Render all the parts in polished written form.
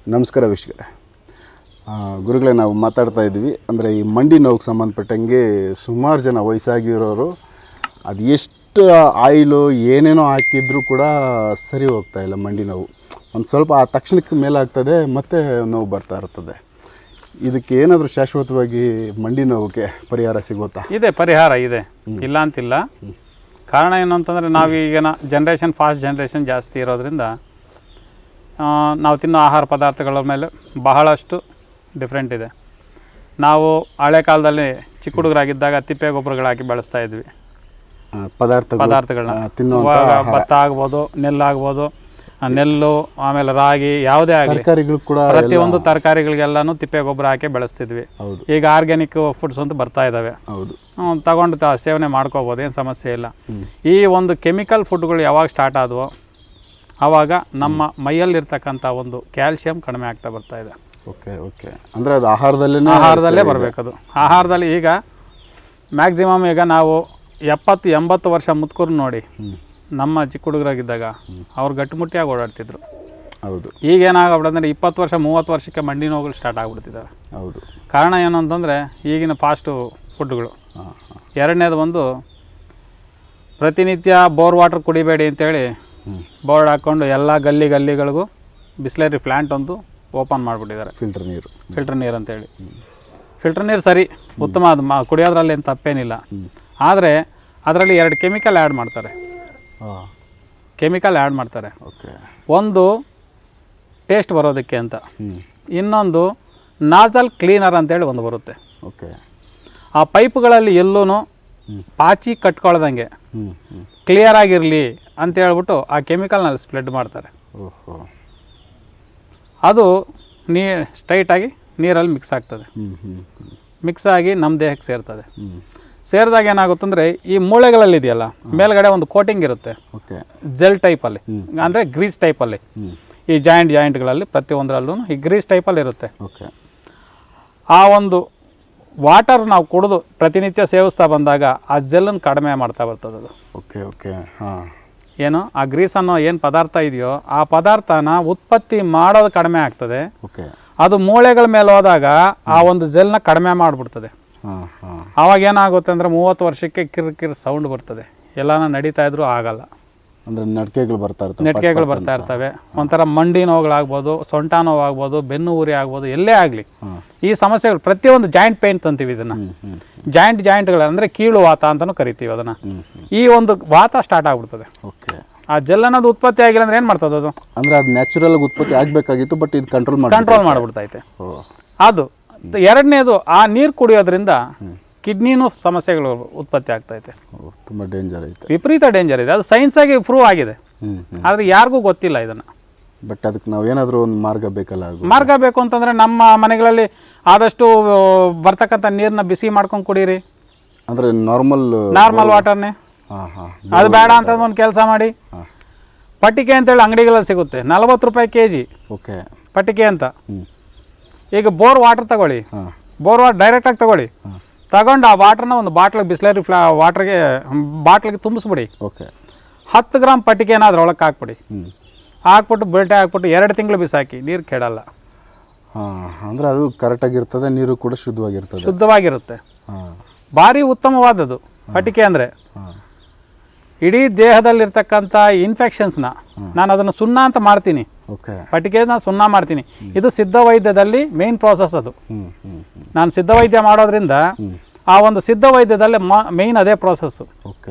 ನಮಸ್ಕಾರ ವೀಕ್ಷಕರೇ. ಗುರುಗಳೇ, ನಾವು ಮಾತಾಡ್ತಾ ಇದ್ವಿ ಅಂದರೆ ಈ ಮಂಡಿ ನೋವಿಗೆ ಸಂಬಂಧಪಟ್ಟಂಗೆ ಸುಮಾರು ಜನ ವಯಸ್ಸಾಗಿರೋರು ಅದು ಎಷ್ಟು ಆಯಿಲು ಏನೇನೋ ಹಾಕಿದ್ರೂ ಕೂಡ ಸರಿ ಹೋಗ್ತಾ ಇಲ್ಲ. ಮಂಡಿ ನೋವು ಒಂದು ಸ್ವಲ್ಪ ಆ ತಕ್ಷಣಕ್ಕೆ ಮೇಲಾಗ್ತದೆ, ಮತ್ತೆ ನೋವು ಬರ್ತಾ ಇರ್ತದೆ. ಇದಕ್ಕೆ ಏನಾದರೂ ಶಾಶ್ವತವಾಗಿ ಮಂಡಿ ನೋವಿಗೆ ಪರಿಹಾರ ಸಿಗುತ್ತಾ? ಇದೆ, ಪರಿಹಾರ ಇದೆ, ಇಲ್ಲ ಅಂತಿಲ್ಲ. ಕಾರಣ ಏನು ಅಂತಂದರೆ ನಾವೀಗಿನ ಫಾಸ್ಟ್ ಜನ್ರೇಷನ್ ಜಾಸ್ತಿ ಇರೋದ್ರಿಂದ ನಾವು ತಿನ್ನೋ ಆಹಾರ ಪದಾರ್ಥಗಳ ಮೇಲೆ ಬಹಳಷ್ಟು ಡಿಫ್ರೆಂಟ್ ಇದೆ. ನಾವು ಹಳೆ ಕಾಲದಲ್ಲಿ ಚಿಕ್ಕ ಹುಡುಗರಾಗಿದ್ದಾಗ ತಿಪ್ಪೆ ಗೊಬ್ಬರಗಳು ಹಾಕಿ ಬೆಳೆಸ್ತಾ ಇದ್ವಿ ಪದಾರ್ಥಗಳನ್ನ. ಭತ್ತ ಆಗ್ಬೋದು, ನೆಲ್ಲಾಗ್ಬೋದು, ನೆಲ್ಲು, ಆಮೇಲೆ ರಾಗಿ, ಯಾವುದೇ ಆಗಲಿ ಪ್ರತಿಯೊಂದು ತರಕಾರಿಗಳಿಗೆಲ್ಲಾನು ತಿಪ್ಪೆ ಗೊಬ್ಬರ ಹಾಕಿ ಬೆಳೆಸ್ತಿದ್ವಿ. ಈಗ ಆರ್ಗ್ಯಾನಿಕ್ ಫುಡ್ಸ್ ಅಂತ ಬರ್ತಾ ಇದ್ದಾವೆ, ತಗೊಂಡು ಸೇವನೆ ಮಾಡ್ಕೋಬೋದು, ಏನು ಸಮಸ್ಯೆ ಇಲ್ಲ. ಈ ಒಂದು ಕೆಮಿಕಲ್ ಫುಡ್ಗಳು ಯಾವಾಗ ಸ್ಟಾರ್ಟ್ ಆದವೋ ಆವಾಗ ನಮ್ಮ ಮೈಯಲ್ಲಿರ್ತಕ್ಕಂಥ ಒಂದು ಕ್ಯಾಲ್ಸಿಯಂ ಕಡಿಮೆ ಆಗ್ತಾ ಬರ್ತಾ ಇದೆ. ಅಂದರೆ ಅದು ಆಹಾರದಲ್ಲೇ ಬರಬೇಕದು. ಆಹಾರದಲ್ಲಿ ಈಗ ಮ್ಯಾಕ್ಸಿಮಮ್ ಈಗ ನಾವು 70-80 ವರ್ಷ ಮುತ್ಕೂರು ನೋಡಿ, ನಮ್ಮ ಚಿಕ್ಕ ಹುಡುಗರಾಗಿದ್ದಾಗ ಅವ್ರು ಗಟ್ಟಿಮುಟ್ಟಿಯಾಗಿ ಓಡಾಡ್ತಿದ್ರು. ಈಗ ಏನಾಗ್ಬಿಡಂದ್ರೆ 20 ವರ್ಷ 30 ವರ್ಷಕ್ಕೆ ಮಂಡಿ ನೋವುಗಳು ಸ್ಟಾರ್ಟ್ ಆಗಿಬಿಡ್ತಿದ್ದಾವೆ. ಕಾರಣ ಏನು ಅಂತಂದರೆ ಈಗಿನ ಫಾಸ್ಟು ಫುಡ್ಗಳು. ಎರಡನೇದು ಒಂದು, ಪ್ರತಿನಿತ್ಯ ಬೋರ್ ವಾಟರ್ ಕುಡಿಬೇಡಿ ಅಂತೇಳಿ ಬೋರ್ಡ್ ಹಾಕ್ಕೊಂಡು ಎಲ್ಲ ಗಲ್ಲಿಗಳಿಗೂ ಬಿಸ್ಲರಿ ಪ್ಲ್ಯಾಂಟ್ ಒಂದು ಓಪನ್ ಮಾಡಿಬಿಟ್ಟಿದ್ದಾರೆ. ಫಿಲ್ಟರ್ ನೀರು ಅಂತೇಳಿ. ಫಿಲ್ಟರ್ ನೀರು ಸರಿ, ಉತ್ತಮ, ಅದು ಕುಡಿಯೋದ್ರಲ್ಲಿ ಏನು ತಪ್ಪೇನಿಲ್ಲ. ಆದರೆ ಅದರಲ್ಲಿ 2 ಕೆಮಿಕಲ್ ಆ್ಯಡ್ ಮಾಡ್ತಾರೆ. ಒಂದು ಟೇಸ್ಟ್ ಬರೋದಕ್ಕೆ ಅಂತ, ಇನ್ನೊಂದು ನಾಜಲ್ ಕ್ಲೀನರ್ ಅಂತೇಳಿ ಒಂದು ಬರುತ್ತೆ. ಆ ಪೈಪ್ಗಳಲ್ಲಿ ಎಲ್ಲೂ ಪಾಚಿ ಕಟ್ಕೊಳ್ದಂಗೆ ಕ್ಲಿಯರ್ ಆಗಿರಲಿ ಅಂತ ಹೇಳ್ಬಿಟ್ಟು ಆ ಕೆಮಿಕಲ್ನಲ್ಲಿ ಸ್ಪ್ರೆಡ್ ಮಾಡ್ತಾರೆ. ಅದು ಸ್ಟ್ರೈಟಾಗಿ ನೀರಲ್ಲಿ ಮಿಕ್ಸ್ ಆಗ್ತದೆ. ಮಿಕ್ಸ್ ಆಗಿ ನಮ್ಮ ದೇಹಕ್ಕೆ ಸೇರ್ತದೆ. ಸೇರಿದಾಗ ಏನಾಗುತ್ತಂದರೆ ಈ ಮೂಳೆಗಳಲ್ಲಿ ಇದೆಯಲ್ಲ, ಮೇಲ್ಗಡೆ ಒಂದು ಕೋಟಿಂಗ್ ಇರುತ್ತೆ, ಜೆಲ್ ಟೈಪಲ್ಲಿ, ಅಂದರೆ ಗ್ರೀಸ್ ಟೈಪಲ್ಲಿ. ಈ ಜಾಯಿಂಟ್ಗಳಲ್ಲಿ ಪ್ರತಿಯೊಂದರಲ್ಲೂ ಈ ಗ್ರೀಸ್ ಟೈಪಲ್ಲಿ ಇರುತ್ತೆ. ಆ ಒಂದು ವಾಟರ್ ನಾವು ಕುಡಿದು ಪ್ರತಿನಿತ್ಯ ಸೇವಿಸ್ತಾ ಬಂದಾಗ ಆ ಜೆಲ್ಲನ್ನು ಕಡಿಮೆ ಮಾಡ್ತಾ ಬರ್ತದೆ ಅದು. ಏನು ಆ ಗ್ರೀಸ್ ಅನ್ನೋ ಏನು ಪದಾರ್ಥ ಇದೆಯೋ ಆ ಪದಾರ್ಥನ ಉತ್ಪತ್ತಿ ಮಾಡೋದು ಕಡಿಮೆ ಆಗ್ತದೆ. ಅದು ಮೂಳೆಗಳ ಮೇಲೆ ಹೋದಾಗ ಆ ಒಂದು ಜೆಲ್ನ ಕಡಿಮೆ ಮಾಡಿಬಿಡ್ತದೆ. ಆವಾಗ ಏನಾಗುತ್ತೆ ಅಂದರೆ 30 ವರ್ಷಕ್ಕೆ ಕಿರ್ ಸೌಂಡ್ ಬರ್ತದೆ. ಎಲ್ಲಾನ ನಡೀತಾ ಇದ್ರೂ ಆಗಲ್ಲ. ಅಂದರೆ ನಟಿಕೆಗಳು ಬರ್ತಾ ಇರ್ತವೆ. ಒಂಥರ ಮಂಡಿ ನೋವುಗಳಾಗ್ಬೋದು, ಸೊಂಟ ನೋವು ಆಗ್ಬೋದು, ಬೆನ್ನು ಉರಿ ಆಗ್ಬೋದು, ಎಲ್ಲೇ ಆಗಲಿ ಈ ಸಮಸ್ಯೆಗಳು ಪ್ರತಿಯೊಂದು ಜಾಯಿಂಟ್ ಪೇನ್ ಅಂತೀವಿ ಇದನ್ನು. ಜಾಯಿಂಟ್ಗಳು ಅಂದರೆ ಕೀಳು ವಾತ ಅಂತಲೂ ಕರಿತೀವಿ ಅದನ್ನು. ಈ ಒಂದು ವಾತ ಸ್ಟಾರ್ಟ್ ಆಗ್ಬಿಡ್ತದೆ. ಆ ಜೆಲ್ ಅನ್ನೋದು ಉತ್ಪತ್ತಿ ಆಗಿಲ್ಲ ಅಂದ್ರೆ ಏನು ಮಾಡ್ತದೆ ಅದು? ಅಂದರೆ ಅದು ನ್ಯಾಚುರಲ್ ಆಗಿ ಉತ್ಪತ್ತಿ ಆಗಬೇಕಾಗಿತ್ತು, ಬಟ್ ಇದು ಕಂಟ್ರೋಲ್ ಮಾಡಿಬಿಡ್ತೈತೆ ಅದು. ಎರಡನೇದು, ಆ ನೀರು ಕುಡಿಯೋದ್ರಿಂದ ಕಿಡ್ನಿನೂ ಸಮಸ್ಯೆಗಳು ಉತ್ಪತ್ತಿ ಆಗ್ತೈತೆ. ತುಂಬ ಡೇಂಜರ್ ಐತೆ, ವಿಪರೀತ ಡೇಂಜರ್ ಇದೆ. ಅದು ಸೈನ್ಸಾಗಿ ಪ್ರೂವ್ ಆಗಿದೆ, ಆದರೆ ಯಾರಿಗೂ ಗೊತ್ತಿಲ್ಲ ಇದನ್ನು. ಬಟ್ ಅದಕ್ಕೆ ನಾವು ಏನಾದರೂ ಒಂದು ಮಾರ್ಗ ಬೇಕಲ್ಲ? ಮಾರ್ಗ ಬೇಕು ಅಂತಂದರೆ ನಮ್ಮ ಮನೆಗಳಲ್ಲಿ ಆದಷ್ಟು ಬರ್ತಕ್ಕಂಥ ನೀರನ್ನ ಬಿಸಿ ಮಾಡ್ಕೊಂಡು ಕುಡೀರಿ. ಅಂದರೆ ನಾರ್ಮಲ್ ವಾಟರ್ನೇ. ಅದು ಬೇಡ ಅಂತಂದ್ರೆ ಒಂದು ಕೆಲಸ ಮಾಡಿ, ಪಟ್ಟಿಗೆ ಅಂತೇಳಿ ಅಂಗಡಿಗಳಲ್ಲಿ ಸಿಗುತ್ತೆ, 40 ರೂಪಾಯಿ kg ಪಟ್ಟಿಗೆ ಅಂತ. ಈಗ ಬೋರ್ ವಾಟರ್ ತಗೊಳ್ಳಿ, ಬೋರ್ ವಾಟರ್ ಡೈರೆಕ್ಟಾಗಿ ತಗೊಂಡು ಆ ವಾಟರ್ನ ಒಂದು ಬಾಟ್ಲಿಗೆ ಬಿಸ್ಲರಿ ಬಾಟ್ಲಿಗೆ ತುಂಬಿಸ್ಬಿಡಿ. 10 ಗ್ರಾಮ್ ಪಟ್ಟಿಗೆ ಏನಾದ್ರೂ ಒಳಕ್ಕೆ ಹಾಕ್ಬಿಡಿ. ಹಾಕ್ಬಿಟ್ಟು ಬಿಲ್ಟೆ ಹಾಕ್ಬಿಟ್ಟು 2 ತಿಂಗಳು ಬಿಸಾಕಿ, ನೀರು ಕೆಡಲ್ಲ. ಅಂದರೆ ಅದು ಕರೆಕ್ಟಾಗಿರ್ತದೆ, ನೀರು ಕೂಡ ಶುದ್ಧವಾಗಿರುತ್ತೆ. ಭಾರಿ ಉತ್ತಮವಾದದ್ದು ಪಟ್ಟಿಗೆ ಅಂದರೆ. ಇಡೀ ದೇಹದಲ್ಲಿರ್ತಕ್ಕಂಥ ಇನ್ಫೆಕ್ಷನ್ಸ್ನ ನಾನು ಅದನ್ನು ಸುಣ್ಣ ಅಂತ ಮಾಡ್ತೀನಿ. ಪಟ್ಟಿಗೆನ ಸುಣ್ಣ ಮಾಡ್ತೀನಿ. ಇದು ಸಿದ್ಧ ವೈದ್ಯದಲ್ಲಿ ಮೇನ್ ಪ್ರೋಸೆಸ್ ಅದು. ನಾನು ಸಿದ್ಧ ವೈದ್ಯ ಮಾಡೋದ್ರಿಂದ ಆ ಒಂದು ಸಿದ್ಧ ವೈದ್ಯದಲ್ಲಿ ಮೇನ್ ಅದೇ ಪ್ರೋಸೆಸ್ಸು.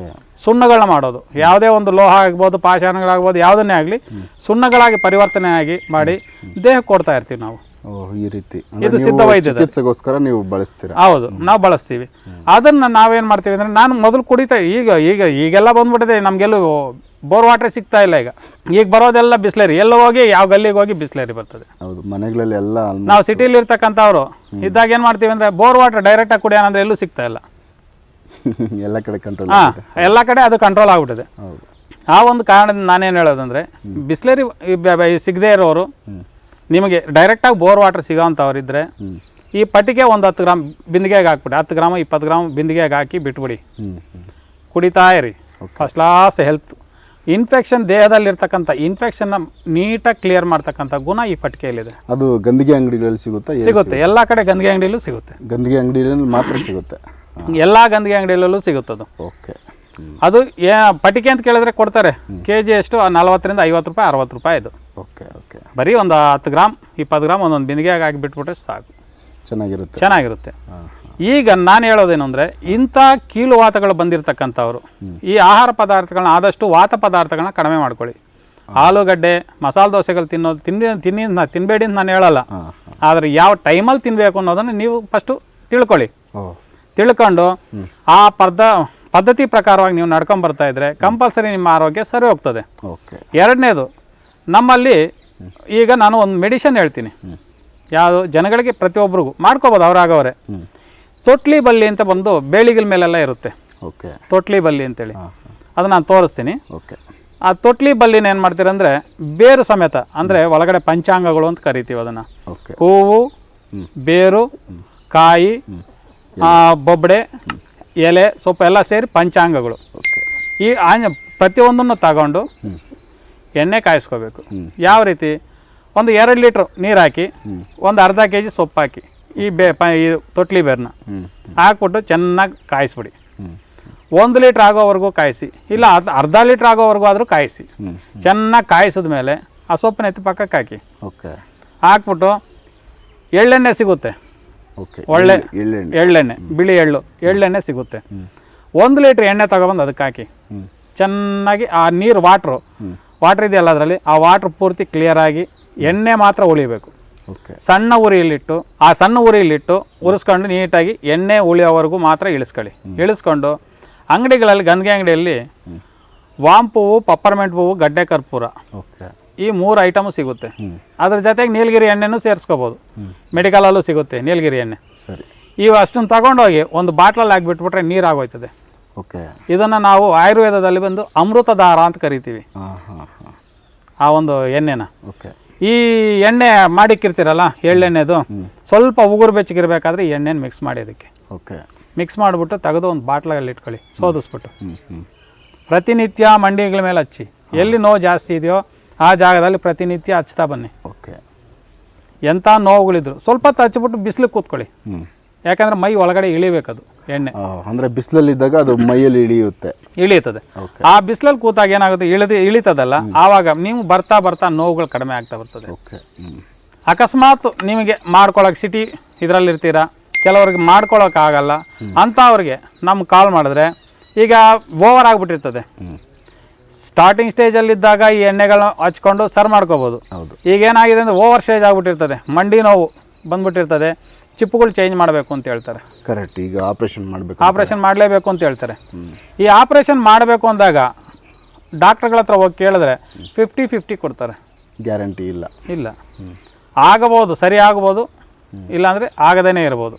ಸುಣ್ಣಗಳನ್ನ ಮಾಡೋದು, ಯಾವುದೇ ಒಂದು ಲೋಹ ಆಗ್ಬೋದು, ಪಾಷಾಣಗಳಾಗ್ಬೋದು, ಯಾವುದನ್ನೇ ಆಗಲಿ ಸುಣ್ಣಗಳಾಗಿ ಪರಿವರ್ತನೆ ಮಾಡಿ ದೇಹಕ್ಕೆ ಕೊಡ್ತಾ ಇರ್ತೀವಿ ನಾವು. ಈ ರೀತಿ ಇದು ಸಿದ್ಧ ವೈದ್ಯ ಚಿಕಿತ್ಸೆಗೋಸ್ಕರ ನೀವು ಬಳಸ್ತೀರಾ? ಹೌದು, ನಾವು ಬಳಸ್ತೀವಿ. ಅದನ್ನು ನಾವೇನು ಮಾಡ್ತೀವಿ ಅಂದರೆ, ನಾನು ಮೊದಲು ಕುಡಿತಾ ಈಗೆಲ್ಲ ಬಂದ್ಬಿಟ್ಟಿದೆ, ನಮಗೆಲ್ಲೂ ಬೋರ್ ವಾಟರ್ ಸಿಗ್ತಾ ಇಲ್ಲ. ಈಗ ಬರೋದೆಲ್ಲ ಬಿಸ್ಲರಿ. ಎಲ್ಲ ಹೋಗಿ ಯಾವ ಗಲ್ಲಿಗೆ ಹೋಗಿ ಬಿಸ್ಲರಿ ಬರ್ತದೆ. ಮನೆಗಳಲ್ಲಿ ಎಲ್ಲ ನಾವು ಸಿಟಿಲಿ ಇರ್ತಕ್ಕಂಥವ್ರು ಇದ್ದಾಗ ಏನು ಮಾಡ್ತೀವಿ ಅಂದರೆ, ಬೋರ್ ವಾಟರ್ ಡೈರೆಕ್ಟಾಗಿ ಕುಡಿಯೋಣ ಅಂದರೆ ಎಲ್ಲೂ ಸಿಗ್ತಾ ಇಲ್ಲ. ಎಲ್ಲ ಕಡೆ ಕಂಟ್ರೋಲ್. ಎಲ್ಲ ಕಡೆ ಅದು ಕಂಟ್ರೋಲ್ ಆಗ್ಬಿಟ್ಟಿದೆ. ಆ ಒಂದು ಕಾರಣದಿಂದ ನಾನೇನು ಹೇಳೋದಂದರೆ, ಬಿಸ್ಲರಿ ಸಿಗದೇ ಇರೋರು, ನಿಮಗೆ ಡೈರೆಕ್ಟಾಗಿ ಬೋರ್ ವಾಟರ್ ಸಿಗೋವಂಥವ್ರಿದ್ರೆ ಈ ಪಟ್ಟಿಗೆ ಒಂದು 10 ಗ್ರಾಮ್ ಬಿಂದಿಗೆಗೆ ಹಾಕ್ಬಿಡಿ. 10 ಗ್ರಾಮ್ 20 ಗ್ರಾಮ್ ಬಿಂದಿಗೆಗೆ ಹಾಕಿ ಬಿಟ್ಬಿಡಿ, ಕುಡಿತಾ ಇರಿ. First class health. ಇನ್ಫೆಕ್ಷನ್ ದೇಹದಲ್ಲಿರ್ತಕ್ಕಂಥ ಇನ್ಫೆಕ್ಷನ್ನ ನೀಟಾಗಿ ಕ್ಲಿಯರ್ ಮಾಡ್ತಕ್ಕಂಥ ಗುಣ ಈ ಪಟ್ಟಿಗೆಯಲ್ಲಿದೆ. ಅದು ಗಂದಿಗೆ ಅಂಗಡಿಗಳಲ್ಲಿ ಸಿಗುತ್ತಾ? ಸಿಗುತ್ತೆ, ಎಲ್ಲ ಕಡೆ ಗಂದಿಗೆ ಅಂಗಡಿಯಲ್ಲೂ ಸಿಗುತ್ತೆ. ಗಂದಿಗೆ ಅಂಗಡಿಯಲ್ಲಿ ಮಾತ್ರ ಸಿಗುತ್ತೆ? ಎಲ್ಲ ಗಂದಿಗೆ ಅಂಗಡಿಯಲ್ಲೂ ಸಿಗುತ್ತದು. ಓಕೆ. ಅದು ಪಟಿಕೆ ಅಂತ ಕೇಳಿದ್ರೆ ಕೊಡ್ತಾರೆ. KG ಎಷ್ಟು 40ರಿಂದ 50 ರೂಪಾಯಿ 60 ರೂಪಾಯಿ ಇದು. Okay okay. ಬರೀ ಒಂದು 10 ಗ್ರಾಮ್ 20 ಗ್ರಾಮ್ ಒಂದೊಂದು ಬಿಂದಿಗೆಯಾಗಿ ಹಾಕಿಬಿಟ್ಬಿಟ್ರೆ ಸಾಕು, ಚೆನ್ನಾಗಿರುತ್ತೆ. ಈಗ ನಾನು ಹೇಳೋದೇನು ಅಂದರೆ, ಇಂಥ ಕೀಲುವಾತಗಳು ಬಂದಿರತಕ್ಕಂಥವ್ರು ಈ ಆಹಾರ ಪದಾರ್ಥಗಳನ್ನ ಆದಷ್ಟು ವಾತ ಪದಾರ್ಥಗಳನ್ನ ಕಡಿಮೆ ಮಾಡ್ಕೊಳ್ಳಿ. ಆಲೂಗಡ್ಡೆ ಮಸಾಲೆ ದೋಸೆಗಳು ತಿನ್ನಬೇಡಿ ಅಂತ ನಾನು ಹೇಳಲ್ಲ, ಆದರೆ ಯಾವ ಟೈಮಲ್ಲಿ ತಿನ್ನಬೇಕು ಅನ್ನೋದನ್ನು ನೀವು ಫಸ್ಟು ತಿಳ್ಕೊಳ್ಳಿ. ತಿಳ್ಕೊಂಡು ಆ ಪದ್ಧತಿ ಪ್ರಕಾರವಾಗಿ ನೀವು ನಡ್ಕೊಂಡು ಬರ್ತಾ ಇದ್ರೆ ಕಂಪಲ್ಸರಿ ನಿಮ್ಮ ಆರೋಗ್ಯ ಸರಿ ಹೋಗ್ತದೆ. ಎರಡನೇದು, ನಮ್ಮಲ್ಲಿ ಈಗ ನಾನು ಒಂದು ಮೆಡಿಷನ್ ಹೇಳ್ತೀನಿ, ಯಾವುದು ಜನಗಳಿಗೆ ಪ್ರತಿಯೊಬ್ಬರಿಗೂ ಮಾಡ್ಕೋಬೋದು ಅವರಾಗವರೇ. ತೊಟ್ಲಿ ಬಲ್ಲಿ ಅಂತ ಬಂದು ಬೇಳಿಗಳ ಮೇಲೆಲ್ಲ ಇರುತ್ತೆ, ತೊಟ್ಲಿ ಬಲ್ಲಿ ಅಂತೇಳಿ, ಅದು ನಾನು ತೋರಿಸ್ತೀನಿ. ಆ ತೊಟ್ಲಿ ಬಲ್ಲಿನ ಏನು ಮಾಡ್ತೀರಂದರೆ ಬೇರು ಸಮೇತ, ಅಂದರೆ ಒಳಗಡೆ ಪಂಚಾಂಗಗಳು ಅಂತ ಕರಿತೀವಿ ಅದನ್ನು. ಹೂವು, ಬೇರು, ಕಾಯಿ, ಬೊಬ್ಬಡೆ, ಎಲೆ, ಸೊಪ್ಪು ಎಲ್ಲ ಸೇರಿ ಪಂಚಾಂಗಗಳು. ಈ ಪ್ರತಿಯೊಂದನ್ನು ತಗೊಂಡು ಎಣ್ಣೆ ಕಾಯಿಸ್ಕೋಬೇಕು. ಯಾವ ರೀತಿ? ಒಂದು 2 ಲೀಟ್ರ್ ನೀರು ಹಾಕಿ ಒಂದು ಅರ್ಧ kg ಸೊಪ್ಪು ಹಾಕಿ ಈ ತೊಟ್ಲಿ ಬೇರನ್ನ ಹಾಕ್ಬಿಟ್ಟು ಚೆನ್ನಾಗಿ ಕಾಯಿಸ್ಬಿಡಿ. 1 ಲೀಟ್ರ್ ಆಗೋವರೆಗೂ ಕಾಯಿಸಿ, ಇಲ್ಲ ಅರ್ಧ ಲೀಟ್ರ್ ಆಗೋವರೆಗೂ ಆದರೂ ಕಾಯಿಸಿ. ಚೆನ್ನಾಗಿ ಕಾಯಿಸಿದ ಮೇಲೆ ಆ ಸೊಪ್ಪನ್ನ ಎತ್ತಿ ಪಕ್ಕಕ್ಕೆ ಹಾಕಿ. ಹಾಕ್ಬಿಟ್ಟು ಎಳ್ಳೆಣ್ಣೆ ಸಿಗುತ್ತೆ, ಒಳ್ಳೆ ಎಳ್ಳೆಣ್ಣೆ, ಬಿಳಿ ಎಳ್ಳೆಣ್ಣೆ ಸಿಗುತ್ತೆ. 1 ಲೀಟ್ರ್ ಎಣ್ಣೆ ತಗೊಬಂದು ಅದಕ್ಕೆ ಹಾಕಿ ಚೆನ್ನಾಗಿ ಆ ನೀರು ವಾಟ್ರ್ ಇದೆಯಲ್ಲ ಅದರಲ್ಲಿ ಆ ವಾಟ್ರ್ ಪೂರ್ತಿ ಕ್ಲಿಯರಾಗಿ ಎಣ್ಣೆ ಮಾತ್ರ ಉಳಿಬೇಕು. ಸಣ್ಣ ಉರಿಯಲ್ಲಿಟ್ಟು ಉರಿಸ್ಕೊಂಡು ನೀಟಾಗಿ ಎಣ್ಣೆ ಉಳಿಯೋವರೆಗೂ ಮಾತ್ರ ಇಳಿಸ್ಕೊಂಡು ಅಂಗಡಿಗಳಲ್ಲಿ ಗಂದಿಗೆ ಅಂಗಡಿಯಲ್ಲಿ ವಾಂಪುವು, ಪಪ್ಪರ್ಮೆಂಟ್ ಹೂವು, ಗಡ್ಡೆ ಕರ್ಪೂರ, ಈ 3 ಐಟಮು ಸಿಗುತ್ತೆ. ಅದ್ರ ಜೊತೆಗೆ ನೀಲಗಿರಿ ಎಣ್ಣೆನೂ ಸೇರಿಸ್ಕೋಬೋದು, ಮೆಡಿಕಲಲ್ಲೂ ಸಿಗುತ್ತೆ ನೀಲಗಿರಿ ಎಣ್ಣೆ. ಇವು ಅಷ್ಟನ್ನು ತಗೊಂಡೋಗಿ ಒಂದು ಬಾಟ್ಲಲ್ಲಿ ಹಾಕಿಬಿಟ್ಬಿಟ್ರೆ ನೀರಾಗೋಯ್ತದೆ. ಇದನ್ನು ನಾವು ಆಯುರ್ವೇದದಲ್ಲಿ ಬಂದು ಅಮೃತಧಾರ ಅಂತ ಕರಿತೀವಿ ಆ ಒಂದು ಎಣ್ಣೆನ. ಈ ಎಣ್ಣೆ ಮಾಡಿಕ್ಕಿರ್ತೀರಲ್ಲ ಎಳ್ಳೆಣ್ಣೆದು, ಸ್ವಲ್ಪ ಉಗುರು ಬೆಚ್ಚಗಿರ್ಬೇಕಾದ್ರೆ ಈ ಎಣ್ಣೆನ ಮಿಕ್ಸ್ ಮಾಡಿ ಅದಕ್ಕೆ ಮಿಕ್ಸ್ ಮಾಡಿಬಿಟ್ಟು ತೆಗೆದು ಒಂದು ಬಾಟ್ಲಲ್ಲಿ ಇಟ್ಕೊಳ್ಳಿ, ಸೋದಿಸ್ಬಿಟ್ಟು ಪ್ರತಿನಿತ್ಯ ಮಂಡಿಗಳ ಮೇಲೆ ಹಚ್ಚಿ. ಎಲ್ಲಿ ನೋವು ಜಾಸ್ತಿ ಇದೆಯೋ ಆ ಜಾಗದಲ್ಲಿ ಪ್ರತಿನಿತ್ಯ ಹಚ್ತಾ ಬನ್ನಿ. ಎಂಥ ನೋವುಗಳಿದ್ರು ಸ್ವಲ್ಪ ಹಚ್ಚಿಬಿಟ್ಟು ಬಿಸಿಲಿಗೆ ಕೂತ್ಕೊಳ್ಳಿ, ಯಾಕಂದ್ರೆ ಮೈ ಒಳಗಡೆ ಇಳಿಬೇಕದು ಎಣ್ಣೆ. ಅಂದರೆ ಬಿಸಿಲಲ್ಲಿದ್ದಾಗ ಅದು ಮೈಯಲ್ಲಿ ಇಳಿಯುತ್ತದೆ. ಆ ಬಿಸಿಲಲ್ಲಿ ಕೂತಾಗ ಏನಾಗುತ್ತೆ, ಇಳಿತದಲ್ಲ, ಆವಾಗ ನೀವು ಬರ್ತಾ ನೋವುಗಳು ಕಡಿಮೆ ಆಗ್ತಾ ಬರ್ತದೆ. ಅಕಸ್ಮಾತ್ ನಿಮಗೆ ಮಾಡ್ಕೊಳಕ್ಕೆ ಸಿಟಿ ಇದರಲ್ಲಿರ್ತೀರಾ, ಕೆಲವ್ರಿಗೆ ಮಾಡ್ಕೊಳಕ್ಕಾಗಲ್ಲ ಅಂಥವ್ರಿಗೆ ನಮ್ಗೆ ಕಾಲ್ ಮಾಡಿದ್ರೆ, ಈಗ ಓವರ್ ಆಗಿಬಿಟ್ಟಿರ್ತದೆ, ಸ್ಟಾರ್ಟಿಂಗ್ ಸ್ಟೇಜಲ್ಲಿದ್ದಾಗ ಈ ಎಣ್ಣೆಗಳನ್ನ ಹಚ್ಕೊಂಡು ಸರ್ ಮಾಡ್ಕೋಬೋದು. ಈಗ ಏನಾಗಿದೆ ಅಂದರೆ ಓವರ್ ಸ್ಟೇಜ್ ಆಗಿಬಿಟ್ಟಿರ್ತದೆ, ಮಂಡಿ ನೋವು ಬಂದ್ಬಿಟ್ಟಿರ್ತದೆ, ಚಿಪ್ಪುಗಳು ಚೇಂಜ್ ಮಾಡಬೇಕು ಅಂತ ಹೇಳ್ತಾರೆ. ಕರೆಕ್ಟ್. ಈಗ ಆಪ್ರೇಷನ್ ಮಾಡಲೇಬೇಕು ಅಂತ ಹೇಳ್ತಾರೆ. ಈ ಆಪ್ರೇಷನ್ ಮಾಡಬೇಕು ಅಂದಾಗ ಡಾಕ್ಟರ್ಗಳ ಹತ್ರ ಹೋಗಿ ಕೇಳಿದ್ರೆ 50-50 ಕೊಡ್ತಾರೆ, ಗ್ಯಾರಂಟಿ ಇಲ್ಲ. ಆಗಬಹುದು, ಸರಿ ಆಗ್ಬೋದು, ಇಲ್ಲಾಂದರೆ ಆಗದೇನೆ ಇರ್ಬೋದು.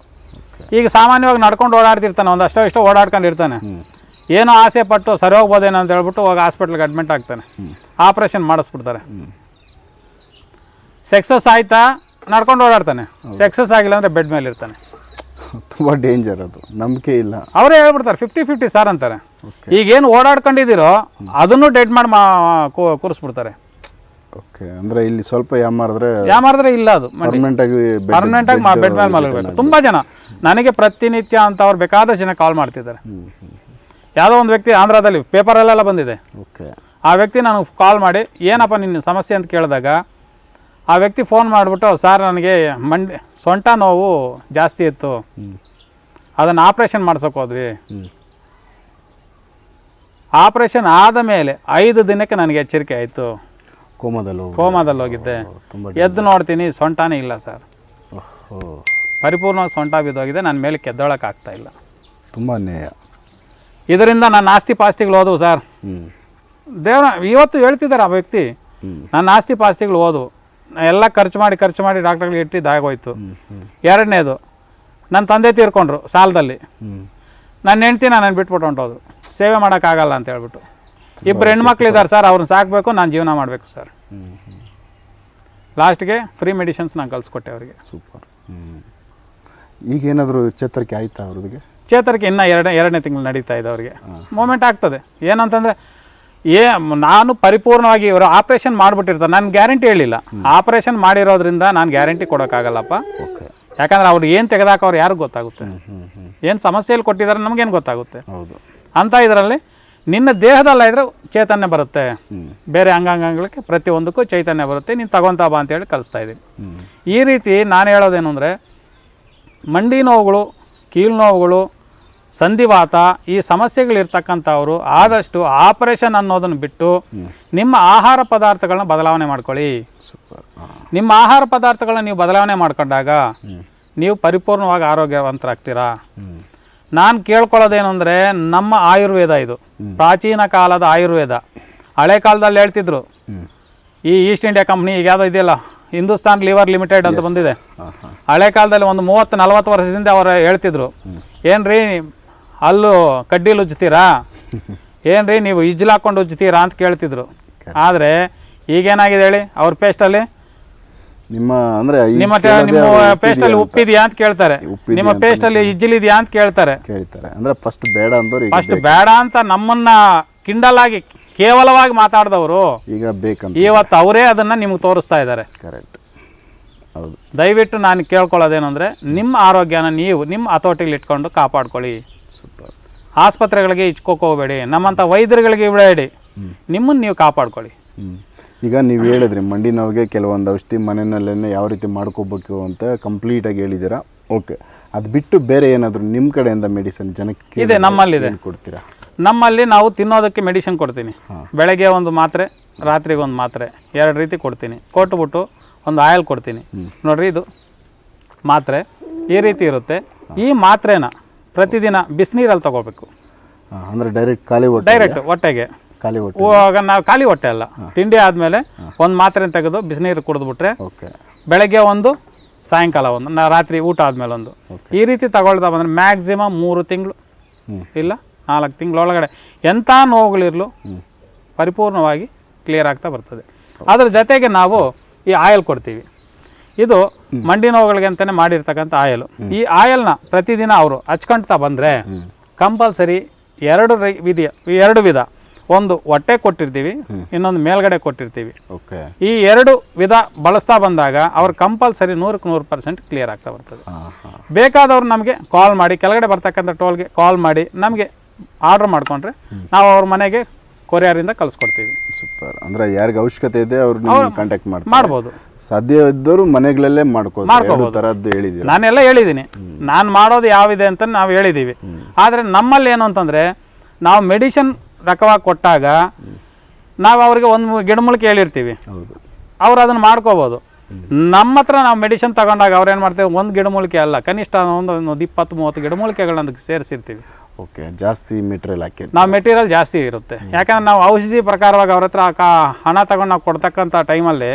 ಈಗ ಸಾಮಾನ್ಯವಾಗಿ ನಡ್ಕೊಂಡು ಓಡಾಡ್ತಿರ್ತಾನೆ, ಒಂದು ಅಷ್ಟೋ ಓಡಾಡ್ಕೊಂಡಿರ್ತಾನೆ, ಏನೋ ಆಸೆ ಪಟ್ಟು ಸರಿ ಹೋಗ್ಬೋದೇನೋ ಅಂತ ಹೇಳ್ಬಿಟ್ಟು ಹೋಗಿ ಹಾಸ್ಪಿಟ್ಲಿಗೆ ಅಡ್ಮಿಟ್ ಆಗ್ತಾನೆ, ಆಪ್ರೇಷನ್ ಮಾಡಿಸ್ಬಿಡ್ತಾರೆ. ಸಕ್ಸಸ್ ಆಯ್ತಾ ನಡ್ಕೊಂಡು ಓಡಾಡ್ತಾನೆ, ಸಕ್ಸಸ್ ಆಗಿಲ್ಲ ಅಂದರೆ ಬೆಡ್ ಮೇಲೆ ಇರ್ತಾನೆ. ತುಂಬ ಡೇಂಜರ್, ಅದು ನಂಬಿಕೆ ಇಲ್ಲ. ಅವರೇ ಹೇಳ್ಬಿಡ್ತಾರೆ 50-50 ಸಾರ್ ಅಂತಾರೆ. ಈಗೇನು ಓಡಾಡ್ಕೊಂಡಿದ್ದೀರೋ ಅದನ್ನು ಡೆಡ್ ಮಾಡಿ ಕೂರಿಸ್ಬಿಡ್ತಾರೆ. ಅಂದರೆ ಇಲ್ಲಿ ಸ್ವಲ್ಪ ಯಾಮಾರಿದ್ರೆ ಇಲ್ಲ, ಅದು ಪರ್ಮನೆಂಟ್ ಆಗಿ ಬೆಡ್ ಮೇಲೆ ಮಲಗಬೇಕು. ತುಂಬ ಜನ ನನಗೆ ಪ್ರತಿನಿತ್ಯ ಅಂತ ಅವ್ರು ಬೇಕಾದಷ್ಟು ಜನ ಕಾಲ್ ಮಾಡ್ತಿದ್ದಾರೆ. ಯಾವುದೋ ಒಂದು ವ್ಯಕ್ತಿ ಆಂಧ್ರದಲ್ಲಿ ಪೇಪರಲ್ಲೆಲ್ಲ ಬಂದಿದೆ, ಆ ವ್ಯಕ್ತಿ ನನಗೆ ಕಾಲ್ ಮಾಡಿ ಏನಪ್ಪ ನಿನ್ನ ಸಮಸ್ಯೆ ಅಂತ ಕೇಳಿದಾಗ ಆ ವ್ಯಕ್ತಿ ಫೋನ್ ಮಾಡಿಬಿಟ್ಟು, ಸರ್ ನನಗೆ ಸೊಂಟ ನೋವು ಜಾಸ್ತಿ ಇತ್ತು, ಅದನ್ನು ಆಪ್ರೇಷನ್ ಮಾಡ್ಸೋಕೆ ಹೋದ್ವಿ. ಆಪ್ರೇಷನ್ ಆದ ಮೇಲೆ 5 ದಿನಕ್ಕೆ ನನಗೆ ಎಚ್ಚರಿಕೆ ಆಯಿತು, ಕೋಮಾದಲ್ಲಿ ಹೋಗಿದ್ದೆ, ಎದ್ದು ನೋಡ್ತೀನಿ ಸೊಂಟನೇ ಇಲ್ಲ ಸರ್, ಪರಿಪೂರ್ಣವಾಗಿ ಸೊಂಟ ಬಿದ್ದೋಗಿದೆ, ನನ್ನ ಮೇಲೆ ಕೆದ್ದೊಳಕ್ಕೆ ಆಗ್ತಾ ಇಲ್ಲ. ತುಂಬ ನ್ಯಾಯ. ಇದರಿಂದ ನನ್ನ ಆಸ್ತಿ ಪಾಸ್ತಿಗಳು ಹೋದವು ಸರ್. ದೇವ್ರ ಇವತ್ತು ಹೇಳ್ತಿದ್ದಾರೆ ಆ ವ್ಯಕ್ತಿ, ನನ್ನ ಆಸ್ತಿ ಪಾಸ್ತಿಗಳು ಹೋದವು, ಎಲ್ಲ ಖರ್ಚು ಮಾಡಿ ಡಾಕ್ಟರ್ಗಳಿಗೆ ಇಟ್ಟಿದ್ದಾಗೋಯ್ತು. ಎರಡನೇದು, ನನ್ನ ತಂದೆ ತೀರ್ಕೊಂಡ್ರು ಸಾಲದಲ್ಲಿ, ನನ್ನ ಹೆಂಡ್ತಿ ನಾನು ಬಿಟ್ಬಿಟ್ಟು ಹೊಂಟೋದು, ಸೇವೆ ಮಾಡೋಕ್ಕಾಗಲ್ಲ ಅಂತ ಹೇಳ್ಬಿಟ್ಟು. 2 ಹೆಣ್ಮಕ್ಳಿದ್ದಾರೆ ಸರ್, ಅವ್ರನ್ನ ಸಾಕಬೇಕು, ನಾನು ಜೀವನ ಮಾಡಬೇಕು ಸರ್. ಲಾಸ್ಟ್ಗೆ ಫ್ರೀ ಮೆಡಿಸಿನ್ಸ್ ನಾನು ಕಲಿಸ್ಕೊಟ್ಟೆ ಅವರಿಗೆ. ಸೂಪರ್. ಈಗೇನಾದರೂ ಚೇತರಿಕೆ ಆಯ್ತಾ ಅವ್ರಿಗೆ? ಚೇತರಿಕೆ ಇನ್ನೂ ಎರಡನೇ ತಿಂಗಳು ನಡೀತಾ ಇದೆ ಅವ್ರಿಗೆ. ಮೂಮೆಂಟ್ ಆಗ್ತದೆ. ಏನಂತಂದರೆ ನಾನು ಪರಿಪೂರ್ಣವಾಗಿ ಇವರು ಆಪ್ರೇಷನ್ ಮಾಡಿಬಿಟ್ಟಿರ್ತಾರೆ, ನಾನು ಗ್ಯಾರಂಟಿ ಹೇಳಿಲ್ಲ. ಆಪ್ರೇಷನ್ ಮಾಡಿರೋದ್ರಿಂದ ನಾನು ಗ್ಯಾರಂಟಿ ಕೊಡೋಕ್ಕಾಗಲ್ಲಪ್ಪ. ಓಕೆ. ಯಾಕಂದ್ರೆ ಅವ್ರು ಏನು ತೆಗೆದಾಕೋರು ಯಾರಿಗೆ ಗೊತ್ತಾಗುತ್ತೆ, ಏನು ಸಮಸ್ಯೆಯಲ್ಲಿ ಕೊಟ್ಟಿದ್ದಾರೆ ನಮಗೇನು ಗೊತ್ತಾಗುತ್ತೆ. ಹೌದು. ಅಂತ ಇದರಲ್ಲಿ ನಿನ್ನ ದೇಹದಲ್ಲ ಇದ್ರೆ ಚೈತನ್ಯ ಬರುತ್ತೆ, ಬೇರೆ ಅಂಗಾಂಗಗಳಿಗೆ ಪ್ರತಿಯೊಂದಕ್ಕೂ ಚೈತನ್ಯ ಬರುತ್ತೆ, ನೀನು ತಗೊಂತಾ ಬಾ ಅಂತೇಳಿ ಕಲಿಸ್ತಾ ಇದ್ದೀನಿ. ಈ ರೀತಿ ನಾನು ಹೇಳೋದೇನು ಅಂದರೆ, ಮಂಡಿ ನೋವುಗಳು, ಕೀಲು ನೋವುಗಳು, ಸಂಧಿವಾತ, ಈ ಸಮಸ್ಯೆಗಳಿರ್ತಕ್ಕಂಥವ್ರು ಆದಷ್ಟು ಆಪರೇಷನ್ ಅನ್ನೋದನ್ನು ಬಿಟ್ಟು ನಿಮ್ಮ ಆಹಾರ ಪದಾರ್ಥಗಳನ್ನ ಬದಲಾವಣೆ ಮಾಡ್ಕೊಳ್ಳಿ. ನಿಮ್ಮ ಆಹಾರ ಪದಾರ್ಥಗಳನ್ನ ನೀವು ಬದಲಾವಣೆ ಮಾಡ್ಕೊಂಡಾಗ ನೀವು ಪರಿಪೂರ್ಣವಾಗಿ ಆರೋಗ್ಯವಂತರಾಗ್ತೀರಾ. ನಾನು ಕೇಳ್ಕೊಳ್ಳೋದೇನು ಅಂದರೆ, ನಮ್ಮ ಆಯುರ್ವೇದ ಇದು ಪ್ರಾಚೀನ ಕಾಲದ ಆಯುರ್ವೇದ. ಹಳೆ ಕಾಲದಲ್ಲಿ ಹೇಳ್ತಿದ್ರು, ಈ ಈಸ್ಟ್ ಇಂಡಿಯಾ ಕಂಪ್ನಿ ಈಗ ಯಾವುದೋ ಇದೆಯಲ್ಲ, ಹಿಂದೂಸ್ತಾನ್ ಲಿವರ್ ಲಿಮಿಟೆಡ್ ಅಂತ ಬಂದಿದೆ. ಹಳೆ ಕಾಲದಲ್ಲಿ ಒಂದು 30-40 ವರ್ಷದಿಂದ ಅವರು ಹೇಳ್ತಿದ್ರು, ಏನ್ರಿ ಅಲ್ಲೂ ಕಡ್ಡಿಲಿ ಉಜ್ತೀರಾ, ಏನ್ರಿ ನೀವು ಇಜ್ಜಲು ಹಾಕೊಂಡು ಉಜ್ತೀರಾ ಅಂತ ಕೇಳ್ತಿದ್ರು. ಆದರೆ ಈಗೇನಾಗಿದೆ ಹೇಳಿ, ಅವ್ರ ಪೇಸ್ಟಲ್ಲಿ ನಿಮ್ಮ ಅಂದರೆ ನಿಮ್ಮ ಪೇಸ್ಟಲ್ಲಿ ಉಪ್ಪಿದೆಯಾ ಅಂತ ಕೇಳ್ತಾರೆ, ನಿಮ್ಮ ಪೇಸ್ಟಲ್ಲಿ ಇಜ್ಜಲಿದೆಯಾ ಅಂತ ಕೇಳ್ತಾರೆ. ಅಂದರೆ ಫಸ್ಟ್ ಬೇಡ ಅಂದವ್ರು ಫಸ್ಟ್ ಬೇಡ ಅಂತ ನಮ್ಮನ್ನ ಕಿಂಡಲಾಗಿ ಕೇವಲವಾಗಿ ಮಾತಾಡಿದವರು ಈಗ ಬೇಕಂತ ಇವತ್ತು ಅವರೇ ಅದನ್ನು ನಿಮಗೆ ತೋರಿಸ್ತಾ ಇದ್ದಾರೆ. ಕರೆಕ್ಟ್. ಹೌದು. ದಯವಿಟ್ಟು ನಾನು ಕೇಳ್ಕೊಳ್ಳೋದೇನು ಅಂದರೆ, ನಿಮ್ಮ ಆರೋಗ್ಯನ ನೀವು ನಿಮ್ಮ ಹತೋಟಿಲಿ ಇಟ್ಕೊಂಡು ಕಾಪಾಡ್ಕೊಳ್ಳಿ. ಸೂಪರ್. ಆಸ್ಪತ್ರೆಗಳಿಗೆ ಇಚ್ಕೋಕೋಬೇಡಿ, ನಮ್ಮಂಥ ವೈದ್ಯರುಗಳಿಗೆ ಬಿಡಬೇಡಿ, ನಿಮ್ಮನ್ನು ನೀವು ಕಾಪಾಡ್ಕೊಳ್ಳಿ. ಈಗ ನೀವು ಹೇಳಿದ್ರಿ ಮಂಡಿ ನೋವಿಗೆ ಕೆಲವೊಂದು ಔಷಧಿ ಮನೆಯಲ್ಲೇ ಯಾವ ರೀತಿ ಮಾಡ್ಕೋಬೇಕು ಅಂತ ಕಂಪ್ಲೀಟಾಗಿ ಹೇಳಿದ್ದೀರಾ. ಓಕೆ. ಅದು ಬಿಟ್ಟು ಬೇರೆ ಏನಾದರೂ ನಿಮ್ಮ ಕಡೆಯಿಂದ ಮೆಡಿಸಿನ್ ಜನಕ್ಕೆ ಇದೆ, ನಮ್ಮಲ್ಲಿದೆ. ಕೊಡ್ತೀರಾ? ನಮ್ಮಲ್ಲಿ ನಾವು ತಿನ್ನೋದಕ್ಕೆ ಮೆಡಿಸಿನ್ ಕೊಡ್ತೀನಿ. ಬೆಳಗ್ಗೆ ಒಂದು ಮಾತ್ರೆ, ರಾತ್ರಿಗೆ ಒಂದು ಮಾತ್ರೆ, 2 ರೀತಿ ಕೊಡ್ತೀನಿ. ಕೊಟ್ಬಿಟ್ಟು ಒಂದು ಆಯಿಲ್ ಕೊಡ್ತೀನಿ. ನೋಡ್ರಿ, ಇದು ಮಾತ್ರೆ ಈ ರೀತಿ ಇರುತ್ತೆ. ಈ ಮಾತ್ರೆನ ಪ್ರತಿದಿನ ಬಿಸಿನೀರಲ್ಲಿ ತಗೋಬೇಕು. ಅಂದರೆ ಡೈರೆಕ್ಟ್ ಖಾಲಿ ಹೊಟ್ಟೆ? ಡೈರೆಕ್ಟ್ ಹೊಟ್ಟೆಗೆ. ಖಾಲಿ ಹೊಟ್ಟೆ? ನಾವು ಖಾಲಿ ಹೊಟ್ಟೆ ಅಲ್ಲ, ತಿಂಡಿ ಆದಮೇಲೆ ಒಂದು ಮಾತ್ರೆ ತೆಗೆದು ಬಿಸಿನೀರು ಕುಡಿದ್ಬಿಟ್ರೆ, ಓಕೆ, ಬೆಳಗ್ಗೆ ಒಂದು, ಸಾಯಂಕಾಲ ಒಂದು, ರಾತ್ರಿ ಊಟ ಆದಮೇಲೆ ಒಂದು, ಈ ರೀತಿ ತಗೊಳ್ತಾ ಬಂದರೆ ಮ್ಯಾಕ್ಸಿಮಮ್ 3 ತಿಂಗಳು ಇಲ್ಲ 4 ತಿಂಗಳೊಳಗಡೆ ಎಂಥ ನೋವುಗಳಿರಲು ಪರಿಪೂರ್ಣವಾಗಿ ಕ್ಲಿಯರ್ ಆಗ್ತಾ ಬರ್ತದೆ. ಅದ್ರ ಜೊತೆಗೆ ನಾವು ಈ ಆಯಿಲ್ ಕೊಡ್ತೀವಿ. ಇದು ಮಂಡಿ ನೋವುಗಳಿಗೆ ಅಂತಲೇ ಮಾಡಿರ್ತಕ್ಕಂಥ ಆಯಿಲು. ಈ ಆಯಿಲ್ನ ಪ್ರತಿದಿನ ಅವರು ಹಚ್ಕೊಳ್ತಾ ಬಂದರೆ ಕಂಪಲ್ಸರಿ 2 ವಿಧ, ಒಂದು ಹೊಟ್ಟೆ ಕೊಟ್ಟಿರ್ತೀವಿ, ಇನ್ನೊಂದು ಮೇಲ್ಗಡೆ ಕೊಟ್ಟಿರ್ತೀವಿ. ಈ 2 ವಿಧ ಬಳಸ್ತಾ ಬಂದಾಗ ಅವ್ರು ಕಂಪಲ್ಸರಿ 100% ಕ್ಲಿಯರ್ ಆಗ್ತಾ ಬರ್ತದೆ. ಬೇಕಾದವ್ರು ನಮಗೆ ಕಾಲ್ ಮಾಡಿ, ಕೆಳಗಡೆ ಬರ್ತಕ್ಕಂಥ ಟೋಲ್ಗೆ ಕಾಲ್ ಮಾಡಿ ನಮಗೆ ಆರ್ಡರ್ ಮಾಡಿಕೊಂಡ್ರೆ ನಾವು ಅವ್ರ ಮನೆಗೆ ಕೊರಿಯರಿಂದ ಕಳಿಸ್ಕೊಡ್ತೀವಿ. ಸೂಪರ್. ಅಂದರೆ ಯಾರಿಗೆ ಅವಶ್ಯಕತೆ ಇದೆ ಅವ್ರು ಕಾಂಟ್ಯಾಕ್ಟ್ ಮಾಡ್ಬೋದು. ಸಾಧ್ಯ ಇದ್ದವರು ಮನೆಗಳಲ್ಲೇ ಮಾಡ್ಕೋಬಹುದು. ಥರದ್ದು ಹೇಳಿದ್ದೀವಿ, ನಾನೆಲ್ಲ ಹೇಳಿದ್ದೀನಿ. ನಾನು ಮಾಡೋದು ಯಾವಿದೆ ಅಂತ ನಾವು ಹೇಳಿದ್ದೀವಿ. ಆದರೆ ನಮ್ಮಲ್ಲಿ ಏನು ಅಂತಂದರೆ, ನಾವು ಮೆಡಿಸಿನ್ ರಕವಾಗಿ ಕೊಟ್ಟಾಗ ನಾವು ಅವ್ರಿಗೆ ಒಂದು ಗಿಡಮೂಲಿಕೆ ಹೇಳಿರ್ತೀವಿ, ಅವ್ರು ಅದನ್ನು ಮಾಡ್ಕೋಬೋದು. ನಮ್ಮ ಹತ್ರ ನಾವು ಮೆಡಿಸಿನ್ ತಗೊಂಡಾಗ ಅವ್ರು ಏನು ಮಾಡ್ತೀವಿ, ಒಂದು ಗಿಡಮೂಲಿಕೆ ಅಲ್ಲ, ಕನಿಷ್ಠ ಒಂದು 20-30 ಗಿಡಮೂಲಿಕೆಗಳನ್ನ ಅದಕ್ಕೆ ಸೇರಿಸಿರ್ತೀವಿ. ಓಕೆ. ಜಾಸ್ತಿ ಮೆಟೀರಿಯಲ್ ಹಾಕಿ ನಾವು ಮೆಟೀರಿಯಲ್ ಜಾಸ್ತಿ ಇರುತ್ತೆ. ಯಾಕಂದ್ರೆ ನಾವು ಔಷಧಿ ಪ್ರಕಾರವಾಗಿ ಅವ್ರ ಹತ್ರ ಹಣ ತಗೊಂಡು ನಾವು ಕೊಡ್ತಕ್ಕಂಥ ಟೈಮಲ್ಲಿ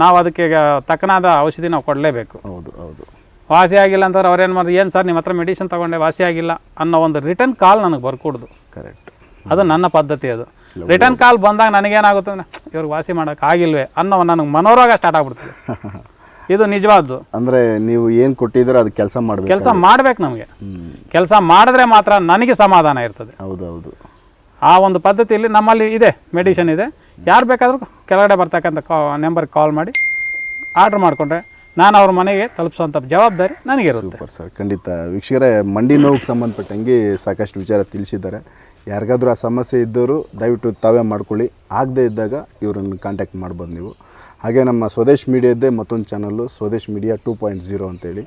ನಾವು ಅದಕ್ಕೆ ತಕ್ಕನಾದ ಔಷಧಿ ನಾವು ಕೊಡಲೇಬೇಕು. ಹೌದು ಹೌದು. ವಾಸಿ ಆಗಿಲ್ಲ ಅಂತಂದ್ರೆ ಅವ್ರೇನು ಮಾಡಿದ್ರು, ಏನು ಸರ್ ನಿಮ್ಮ ಹತ್ರ ಮೆಡಿಸಿನ್ ತೊಗೊಂಡೆ ವಾಸಿ ಆಗಿಲ್ಲ ಅನ್ನೋ ಒಂದು ರಿಟರ್ನ್ ಕಾಲ್ ನನಗೆ ಬರ್ಕೊಡ್ದು. ಕರೆಕ್ಟ್. ಅದು ನನ್ನ ಪದ್ಧತಿ. ಅದು ರಿಟರ್ನ್ ಕಾಲ್ ಬಂದಾಗ ನನಗೇನಾಗುತ್ತೆ ಅಂದರೆ, ಇವ್ರಿಗೆ ವಾಸಿ ಮಾಡೋಕ್ಕಾಗಿಲ್ವೇ ಅನ್ನೋ ನನಗೆ ಮನೋರೋಗ ಸ್ಟಾರ್ಟ್ ಆಗ್ಬಿಡ್ತದೆ. ಇದು ನಿಜವಾದ್ದು. ಅಂದರೆ ನೀವು ಏನು ಕೊಟ್ಟಿದ್ರೆ ಅದು ಕೆಲಸ ಮಾಡಬೇಕು. ಕೆಲಸ ಮಾಡ್ಬೇಕು. ನಮಗೆ ಕೆಲಸ ಮಾಡಿದ್ರೆ ಮಾತ್ರ ನನಗೆ ಸಮಾಧಾನ ಇರ್ತದೆ. ಹೌದು ಹೌದು. ಆ ಒಂದು ಪದ್ಧತಿಯಲ್ಲಿ ನಮ್ಮಲ್ಲಿ ಇದೆ, ಮೆಡಿಸಿನ್ ಇದೆ. ಯಾರು ಬೇಕಾದರೂ ಕೆಳಗಡೆ ಬರ್ತಕ್ಕಂಥ ನಂಬರ್ಗೆ ಕಾಲ್ ಮಾಡಿ ಆರ್ಡ್ರ್ ಮಾಡಿಕೊಂಡ್ರೆ ನಾನು ಅವ್ರ ಮನೆಗೆ ತಲುಪಿಸುವಂಥ ಜವಾಬ್ದಾರಿ ನನಗಿರುತ್ತೆ. Super sir. ಖಂಡಿತ ವೀಕ್ಷಕರೇ, ಮಂಡಿ ನೋವಿಗೆ ಸಂಬಂಧಪಟ್ಟಂಗೆ ಸಾಕಷ್ಟು ವಿಚಾರ ತಿಳಿಸಿದ್ದಾರೆ. ಯಾರಿಗಾದ್ರೂ ಆ ಸಮಸ್ಯೆ ಇದ್ದವರು ದಯವಿಟ್ಟು ತಾವೇ ಮಾಡ್ಕೊಳ್ಳಿ. ಆಗದೇ ಇದ್ದಾಗ ಇವರನ್ನು ಕಾಂಟ್ಯಾಕ್ಟ್ ಮಾಡ್ಬೋದು ನೀವು. ಹಾಗೆ ನಮ್ಮ ಸ್ವದೇಶ್ ಮೀಡಿಯಾದ್ದೇ ಮತ್ತೊಂದು ಚಾನಲ್ಲು ಸ್ವದೇಶ್ ಮೀಡಿಯಾ 2.0 ಅಂತೇಳಿ,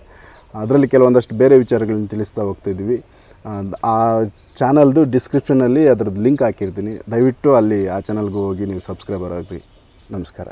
ಅದರಲ್ಲಿ ಕೆಲವೊಂದಷ್ಟು ಬೇರೆ ವಿಚಾರಗಳನ್ನ ತಿಳಿಸ್ತಾ ಹೋಗ್ತಾಯಿದ್ವಿ. ಆ ಚಾನಲ್ದು ಡಿಸ್ಕ್ರಿಪ್ಷನಲ್ಲಿ ಅದ್ರದ್ದು ಲಿಂಕ್ ಹಾಕಿರ್ತೀನಿ. ದಯವಿಟ್ಟು ಅಲ್ಲಿ ಆ ಚಾನಲ್ಗೆ ಹೋಗಿ ನೀವು ಸಬ್ಸ್ಕ್ರೈಬರ್ ಆಗಿರಿ. ನಮಸ್ಕಾರ.